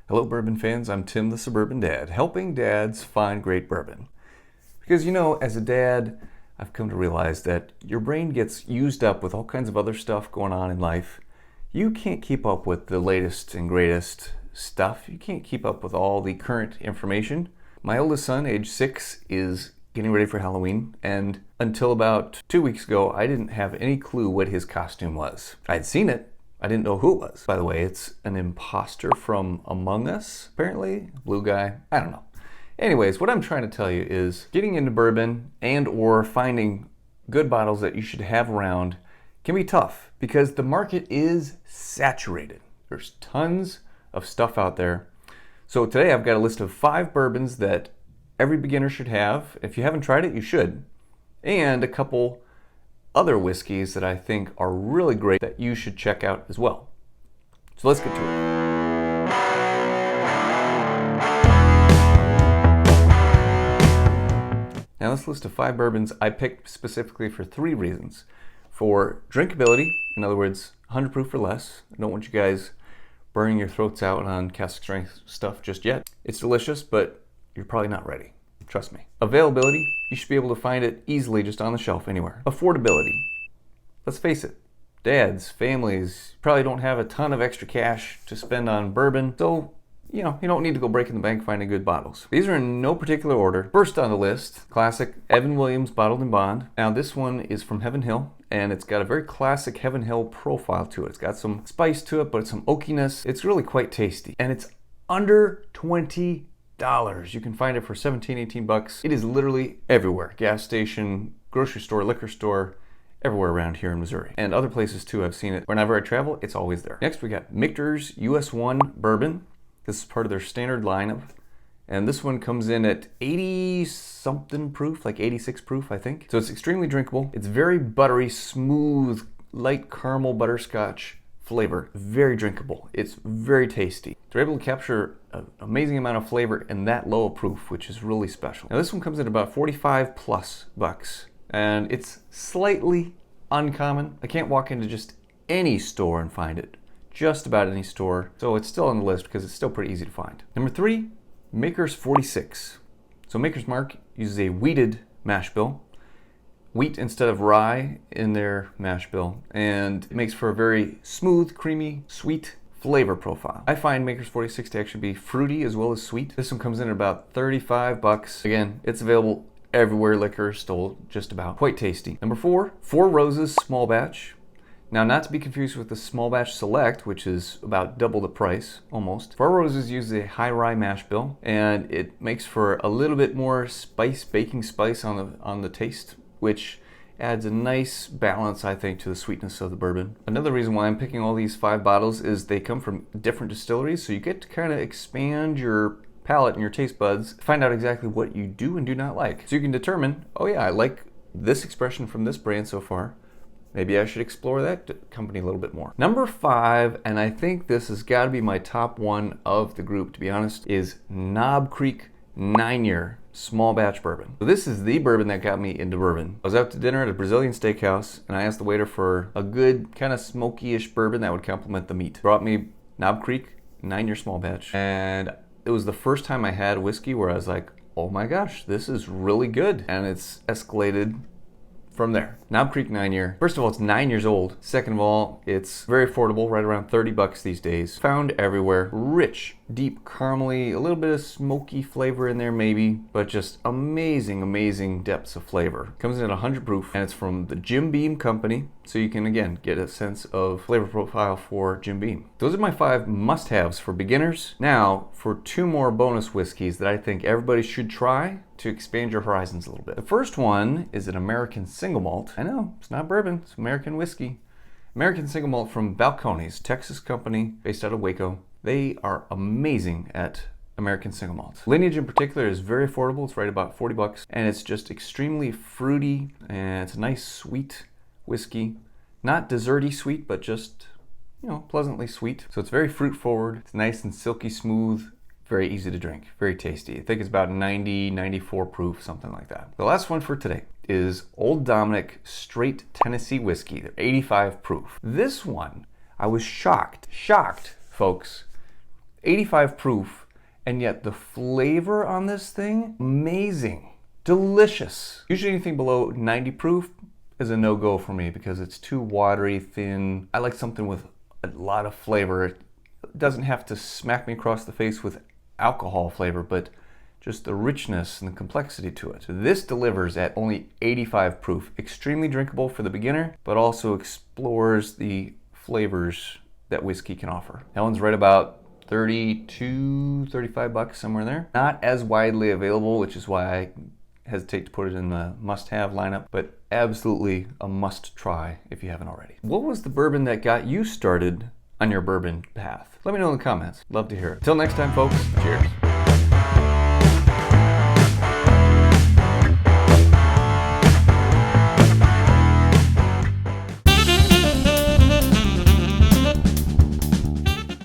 Hello bourbon fans, I'm Tim the Suburban Dad, helping dads find great bourbon. Because as a dad, I've come to realize that your brain gets used up with all kinds of other stuff going on in life. You can't keep up with the latest and greatest stuff. You can't keep up with all the current information. My oldest son, age 6, is getting ready for Halloween, and until about 2 weeks ago, I didn't have any clue what his costume was. I'd seen it. I didn't know who it was. By the way, it's an imposter from Among Us, apparently. Blue guy. I don't know. Anyways, what I'm trying to tell you is getting into bourbon and or finding good bottles that you should have around can be tough because the market is saturated. There's tons of stuff out there. So today I've got a list of 5 bourbons that every beginner should have. If you haven't tried it, you should. And a couple other whiskeys that I think are really great that you should check out as well. So let's get to it. Now this list of 5 bourbons I picked specifically for 3 reasons. For drinkability, in other words, 100 proof or less. I don't want you guys burning your throats out on cask strength stuff just yet. It's delicious, but you're probably not ready. Trust me. Availability, you should be able to find it easily just on the shelf anywhere. Affordability. Let's face it, dads, families probably don't have a ton of extra cash to spend on bourbon, so you don't need to go breaking the bank finding good bottles. These are in no particular order. First on the list, classic Evan Williams Bottled in Bond. Now this one is from Heaven Hill, and it's got a very classic Heaven Hill profile to it. It's got some spice to it, but some oakiness. It's really quite tasty, and it's under $20. You can find it for 17, 18 bucks. It is literally everywhere. Gas station, grocery store, liquor store, everywhere around here in Missouri. And other places too, I've seen it. Whenever I travel, it's always there. Next we got Michter's US1 Bourbon. This is part of their standard lineup. And this one comes in at 80 something proof, like 86 proof, I think. So it's extremely drinkable. It's very buttery, smooth, light caramel butterscotch flavor. Very drinkable. It's very tasty. They're able to capture an amazing amount of flavor in that low proof, which is really special. Now this one comes in about 45 plus bucks, and it's slightly uncommon. I can't walk into just any store and find it. Just about any store. So it's still on the list because it's still pretty easy to find. Number 3, Maker's 46. So Maker's Mark uses a wheated mash bill. Wheat instead of rye in their mash bill, and it makes for a very smooth, creamy, sweet flavor profile. I find Maker's 46 to actually be fruity as well as sweet. This one comes in at about 35 bucks. Again, it's available everywhere liquor stole, just about. Quite tasty. Number 4, Four Roses Small Batch. Now, not to be confused with the Small Batch Select, which is about double the price, almost. Four Roses uses a high rye mash bill, and it makes for a little bit more spice, baking spice on the taste, which adds a nice balance, I think, to the sweetness of the bourbon. Another reason why I'm picking all these 5 bottles is they come from different distilleries, so you get to kind of expand your palate and your taste buds, find out exactly what you do and do not like. So you can determine, oh yeah, I like this expression from this brand so far. Maybe I should explore that company a little bit more. Number 5, and I think this has got to be my top one of the group, to be honest, is Knob Creek 9-year small batch bourbon. So this is the bourbon that got me into bourbon. I was out to dinner at a Brazilian steakhouse, and I asked the waiter for a good kind of smoky-ish bourbon that would complement the meat. Brought me Knob Creek 9-year small batch, and it was the first time I had whiskey where I was like, oh my gosh, this is really good. And it's escalated from there. Knob Creek 9-year. First of all, it's 9 years old. Second of all, it's very affordable, right around 30 bucks these days. Found everywhere. Rich, deep, caramely, a little bit of smoky flavor in there maybe, but just amazing, amazing depths of flavor. Comes in at 100 proof, and it's from the Jim Beam company, so you can, again, get a sense of flavor profile for Jim Beam. Those are my 5 must-haves for beginners. Now, for 2 more bonus whiskeys that I think everybody should try to expand your horizons a little bit. The first one is an American single malt. I know, it's not bourbon, it's American whiskey. American single malt from Balcones, Texas company based out of Waco. They are amazing at American single malts. Lineage in particular is very affordable. It's right about 40 bucks, and it's just extremely fruity, and it's a nice sweet whiskey. Not desserty sweet, but just, pleasantly sweet. So it's very fruit forward. It's nice and silky smooth. Very easy to drink, very tasty. I think it's about 90, 94 proof, something like that. The last one for today is Old Dominick Straight Tennessee Whiskey. They're 85 proof. This one, I was shocked, folks. 85 proof, and yet the flavor on this thing, amazing, delicious. Usually anything below 90 proof is a no-go for me because it's too watery, thin. I like something with a lot of flavor. It doesn't have to smack me across the face with alcohol flavor, but just the richness and the complexity to it. This delivers at only 85 proof. Extremely drinkable for the beginner, but also explores the flavors that whiskey can offer. That one's right about 32, 35 bucks, somewhere there. Not as widely available, which is why I hesitate to put it in the must-have lineup, but absolutely a must-try if you haven't already. What was the bourbon that got you started on your bourbon path? Let me know in the comments. Love to hear it. Till next time, folks, cheers.